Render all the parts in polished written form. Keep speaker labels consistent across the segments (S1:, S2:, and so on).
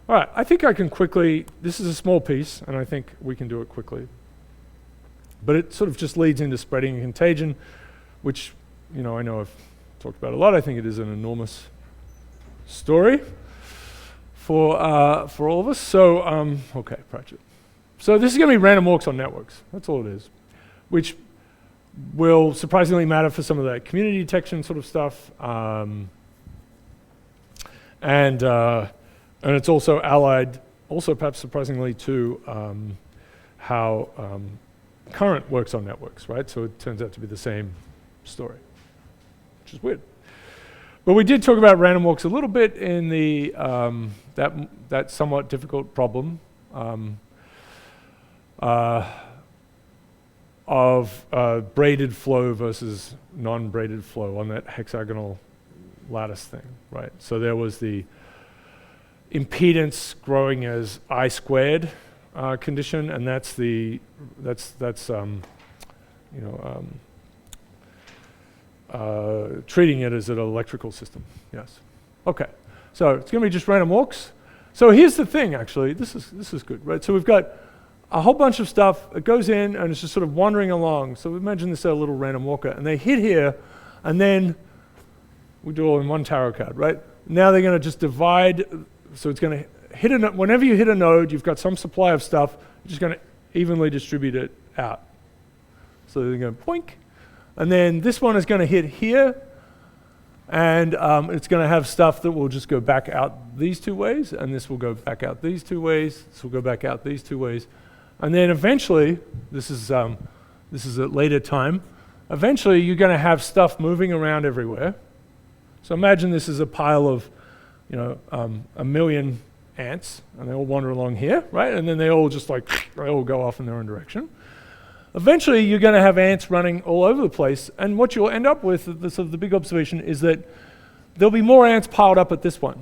S1: All right, I think I can quickly, this is a small piece, and I think we can do it quickly. But it sort of just leads into spreading and contagion, which, I know I've talked about a lot. I think it is an enormous story for all of us. So, okay, Pratchett. So this is going to be random walks on networks. That's all it is, which will surprisingly matter for some of that community detection sort of stuff. And it's also allied, also perhaps surprisingly, to how current works on networks, right? So it turns out to be the same story, which is weird. But we did talk about random walks a little bit in the that somewhat difficult problem of braided flow versus non-braided flow on that hexagonal lattice thing, right? So there was the impedance growing as I squared condition, and that's treating it as an electrical system. Yes. Okay. So it's going to be just random walks. So here's the thing. Actually, this is good, right? So we've got a whole bunch of stuff. It goes in and it's just sort of wandering along. So imagine this as a little random walker, and they hit here, and then we do it all in one tarot card, right? Now they're going to just divide. So it's going to hit whenever you hit a node, you've got some supply of stuff. You're just going to evenly distribute it out. So they're going to boink. And then this one is going to hit here, and it's going to have stuff that will just go back out these two ways, and this will go back out these two ways. This will go back out these two ways. And then eventually, this is at later time, eventually you're going to have stuff moving around everywhere. So imagine this is a pile of, a million ants, and they all wander along here, right? And then they all just they all go off in their own direction. Eventually, you're going to have ants running all over the place, and what you'll end up with, the big observation, is that there'll be more ants piled up at this one.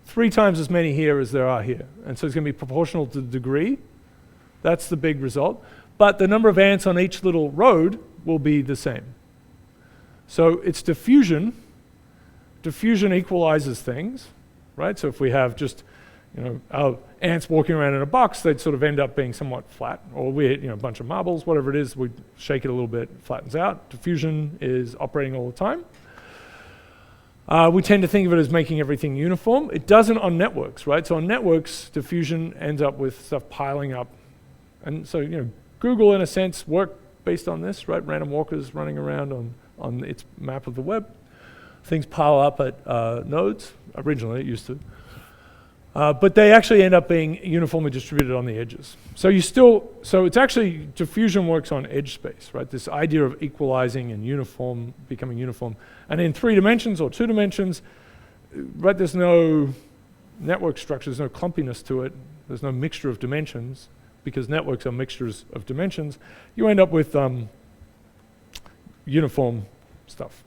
S1: 3 times as many here as there are here. And so it's going to be proportional to the degree. That's the big result. But the number of ants on each little road will be the same. So it's diffusion. Diffusion equalizes things, right? So if we have just, our ants walking around in a box, they'd sort of end up being somewhat flat. Or we hit, a bunch of marbles, whatever it is, we shake it a little bit, it flattens out. Diffusion is operating all the time. We tend to think of it as making everything uniform. It doesn't on networks, right? So on networks, diffusion ends up with stuff piling up. And so, Google, in a sense, worked based on this, right? Random walkers running around on its map of the web. Things pile up at nodes. Originally, it used to. But they actually end up being uniformly distributed on the edges. So it's actually, diffusion works on edge space, right? This idea of equalizing and becoming uniform. And in 3 dimensions or 2 dimensions, right, there's no network structure, there's no clumpiness to it, there's no mixture of dimensions, because networks are mixtures of dimensions. You end up with uniform stuff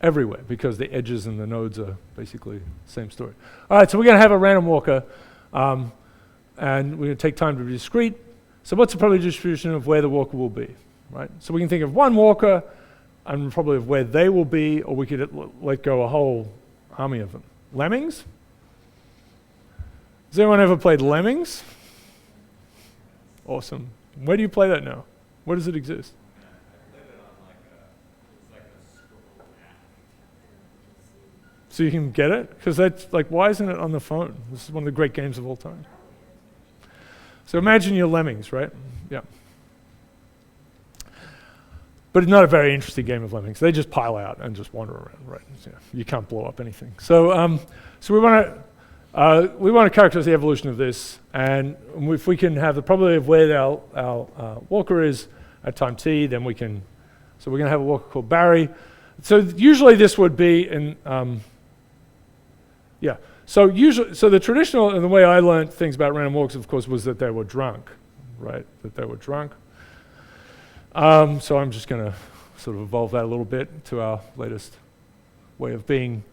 S1: everywhere, because the edges and the nodes are basically the same story. All right, so we're going to have a random walker, and we're going to take time to be discrete. So what's the probability distribution of where the walker will be, right? So we can think of one walker and probably of where they will be, or we could let go a whole army of them. Lemmings? Has anyone ever played Lemmings? Awesome. Where do you play that now? Where does it exist? So you can get it? Because that's why isn't it on the phone? This is one of the great games of all time. So imagine you're lemmings, right? Yeah. But it's not a very interesting game of lemmings. They just pile out and just wander around, right? So you can't blow up anything. So we want to characterize the evolution of this, and if we can have the probability of where our walker is at time t, then we can. So we're going to have a walker called Barry. So usually this would be in. So the traditional, and the way I learned things about random walks, of course, was that they were drunk, right? That they were drunk. So I'm just going to sort of evolve that a little bit to our latest way of being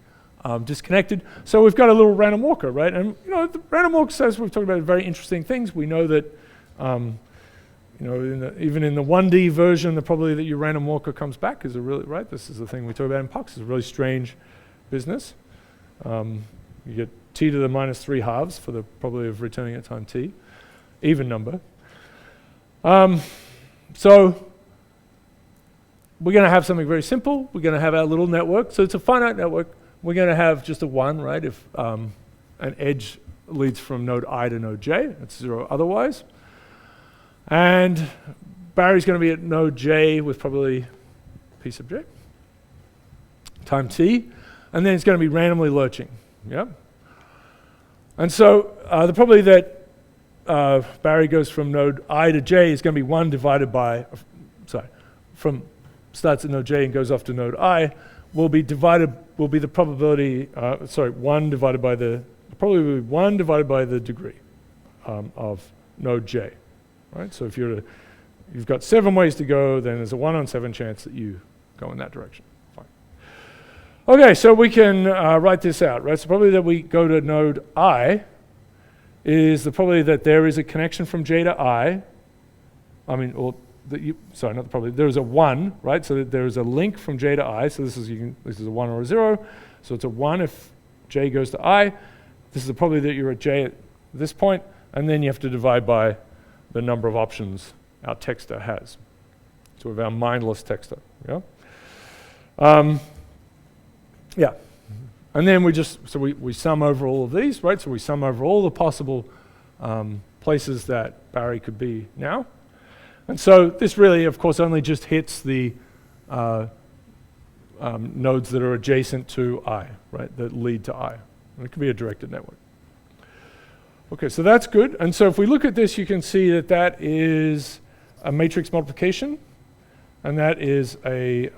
S1: disconnected. So we've got a little random walker, right? And the random walker says, we've talked about very interesting things. We know that even in the 1D version, the probability that your random walker comes back is this is the thing we talk about in POX, is a really strange business. You get t to the minus 3 halves for the probability of returning at time t, even number. So we're going to have something very simple. We're going to have our little network. So it's a finite network. We're going to have just a 1, right? If an edge leads from node I to node j, it's 0 otherwise. And Barry's going to be at node j with probability p sub j time t, and then it's going to be randomly lurching. Yeah. And so the probability that Barry goes from node I to j is going to be 1 divided by, starts at node j and goes off to node I, will be the probability, 1 divided by the, probably 1 divided by the degree of node j, right? So if you've got 7 ways to go, then there's a 1 on 7 chance that you go in that direction. Fine. Okay, so we can write this out, right? So probably that we go to node I is the probability that there is a connection from j to I. There's a 1, right? So that there is a link from j to I. So this is a 1 or a 0. So it's a 1 if j goes to I. This is the probability that you're at j at this point, and then you have to divide by the number of options our texter has. So we have our mindless texter. Yeah. Yeah. And then we sum over all of these, right? So we sum over all the possible places that Barry could be now. And so this really, of course, only just hits the nodes that are adjacent to I, right? That lead to I. And it can be a directed network. Okay, so that's good. And so if we look at this, you can see that that is a matrix multiplication, and that is a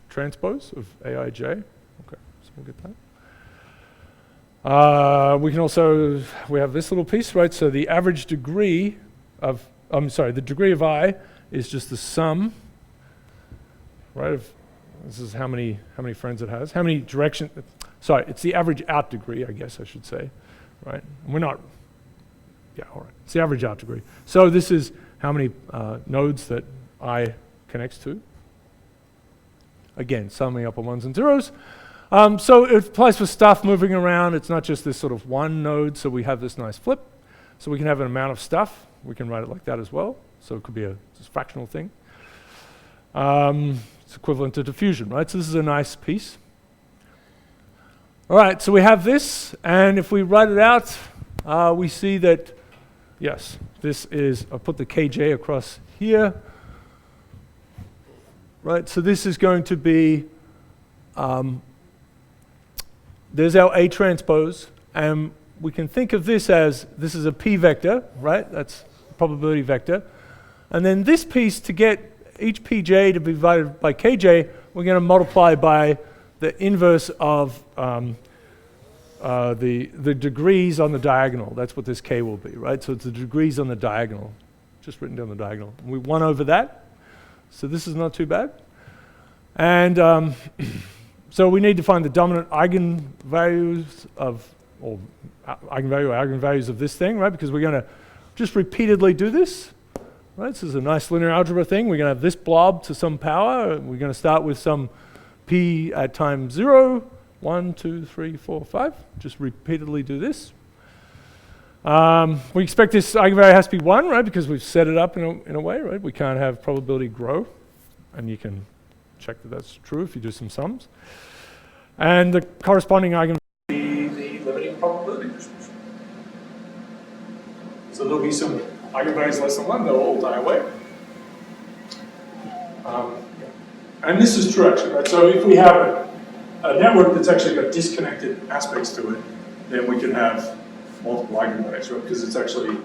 S1: transpose of Aij. Okay, so we'll get that. We have this little piece, right? So the average degree of, the degree of I is just the sum, right? This is how many friends it has. How many directions, it's the average out degree, I guess I should say, right? We're not, yeah, all right. It's the average out degree. So this is how many nodes that I connects to. Again, summing up on 1s and 0s. So it applies for stuff moving around. It's not just this sort of one node, so we have this nice flip. So we can have an amount of stuff. We can write it like that as well. So it could be a fractional thing. It's equivalent to diffusion, right? So this is a nice piece. All right, so we have this, and if we write it out, we see that, yes, this is, I'll put the kj across here. Right, so this is going to be, there's our A transpose, and we can think of this as, this is a p vector, right? That's a probability vector. And then this piece, to get each pj to be divided by kj, we're going to multiply by the inverse of the degrees on the diagonal. That's what this k will be, right? So it's the degrees on the diagonal, just written down the diagonal. We 1 over that. So this is not too bad. And so we need to find the dominant eigenvalues of, or eigenvalues of this thing, right? Because we're going to just repeatedly do this, right? This is a nice linear algebra thing. We're going to have this blob to some power. We're going to start with some p at time 0, 1, 2, 3, 4, 5. Just repeatedly do this. We expect this eigenvalue has to be 1, right? Because we've set it up in a way, right? We can't have probability grow. And you can check that that's true if you do some sums. And the corresponding eigenvalue will be the limiting probability distribution. So there'll be some eigenvalues less than 1, they'll all die away. And this is true actually, right? So if we have a network that's actually got disconnected aspects to it, then we can have multiple eigenvalues, right? Because it's actually,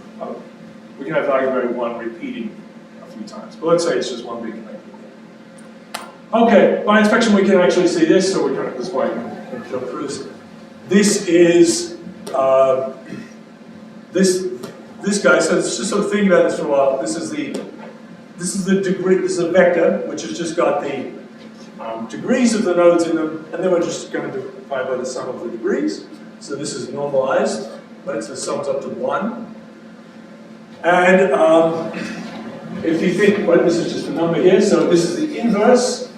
S1: we can have eigenvalue 1 repeating a few times. But let's say it's just one big connected. Okay, by inspection we can actually see this, so we're going to, this way I can jump through this. This is, this guy, so it's just sort of thinking about this for a while. This is the degree, this is a vector, which has just got the degrees of the nodes in them, and then we're just going to divide by the sum of the degrees. So this is normalized, right? So it sums up to 1. And if you think, well, this is just a number here, so this is the inverse.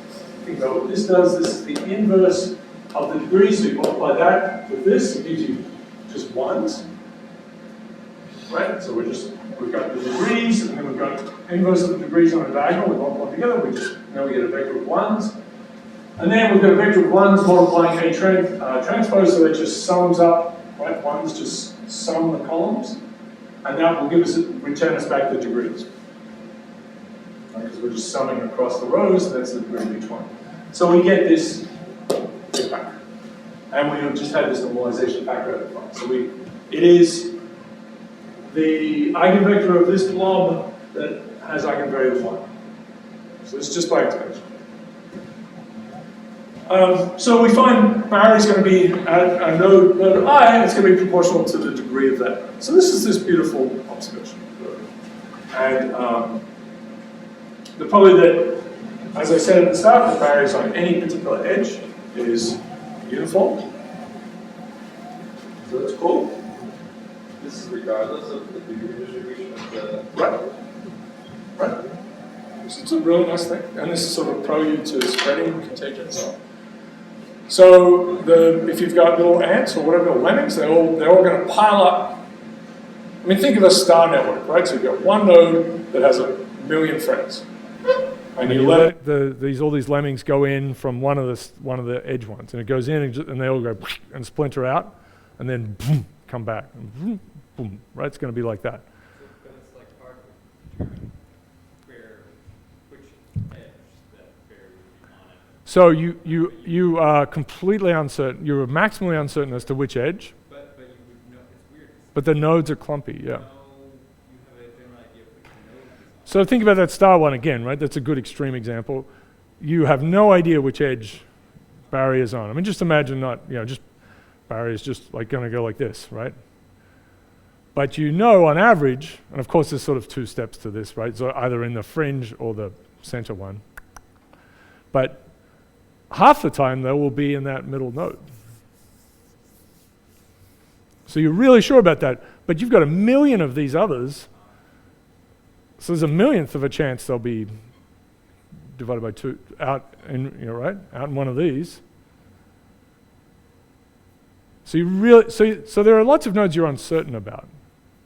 S1: Think about what this does. This is the inverse of the degrees. So you multiply that with this, it gives you just ones. Right? So we've got the degrees, and then we've got inverse of the degrees on a diagonal. We multiply them together. Now we get a vector of ones. And then we've got a vector of ones multiplying a transpose, so that just sums up, right? Ones just sum the columns, and that will return us back the degrees. Because we're just summing across the rows, and that's the degree of each one. So we get this factor. And we just had this normalization factor at the front. So it is the eigenvector of this blob that has eigenvalue 1. So it's just by extension. So we find Barry is going to be at a node I, and it's going to be proportional to the degree of that. So this is this beautiful observation. And the probability that, as I said at the start, that Barry is on any particular edge is uniform. So that's cool.
S2: This is regardless of the degree distribution of the...
S1: Right. Right. So it's a really nice thing. And this is sort of prelude to spreading contagion and so on. So if you've got little ants or whatever, lemmings, they're all going to pile up. I mean, think of a star network, right? So you've got one node that has 1 million friends. And you let all these lemmings go in from one of the edge ones, and it goes in, and they all go and splinter out, and then boom, come back, and boom, boom, right? It's going to be like that.
S2: But it's like hard to determine which edge that Barry would be on it.
S1: So you are completely uncertain. You're maximally uncertain as to which edge.
S2: But you would know, it's weird.
S1: But the nodes are clumpy, yeah.
S2: You have a general idea of which node is on.
S1: So think about that star one again, right? That's a good extreme example. You have no idea which edge Barry is on. I mean, just imagine just Barry is just like going to go like this, right? But you know on average, and of course there's sort of 2 steps to this, right? So either in the fringe or the center one. But half the time they will be in that middle node. So you're really sure about that, but you've got 1 million of these others, so there's 1/1,000,000th of a chance they'll be divided by 2 out in, right? Out in one of these. So there are lots of nodes you're uncertain about,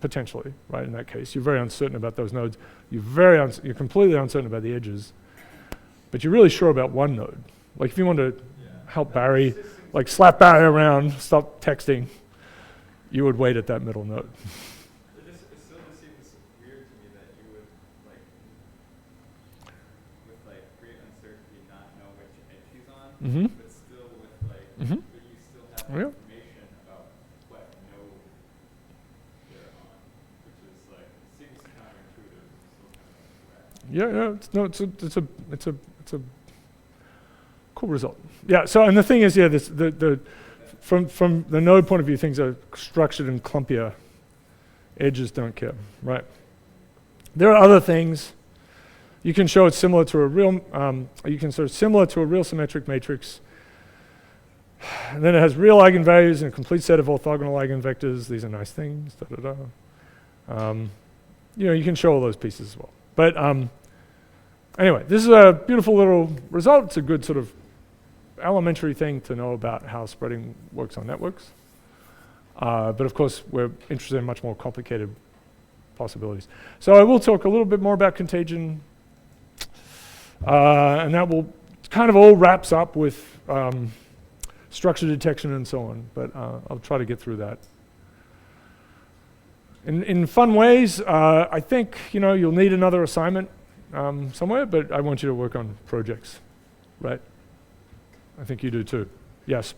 S1: potentially, right? In that case, you're very uncertain about those nodes. You're completely uncertain about the edges, but you're really sure about one node. Like if you want to help Barry, like slap Barry around, stop texting, you would wait at that middle node.
S2: It still just seems weird to me that you would, with great uncertainty, not know which edge he's on, but still with but you still have information about what node they're on, which is seems counterintuitive.
S1: Yeah, it's a cool result. Yeah. So and the thing is, from the node point of view, things are structured in clumpier. Edges don't care, right? There are other things. You can show it's similar to a real. You can sort of similar to a real symmetric matrix. And then it has real eigenvalues and a complete set of orthogonal eigenvectors. These are nice things. You can show all those pieces as well. But anyway, this is a beautiful little result. It's a good sort of elementary thing to know about how spreading works on networks. But of course, we're interested in much more complicated possibilities. So I will talk a little bit more about contagion. And that will kind of all wraps up with structure detection and so on. But I'll try to get through that. In fun ways, I think you'll need another assignment somewhere, but I want you to work on projects, right? I think you do too. Yes?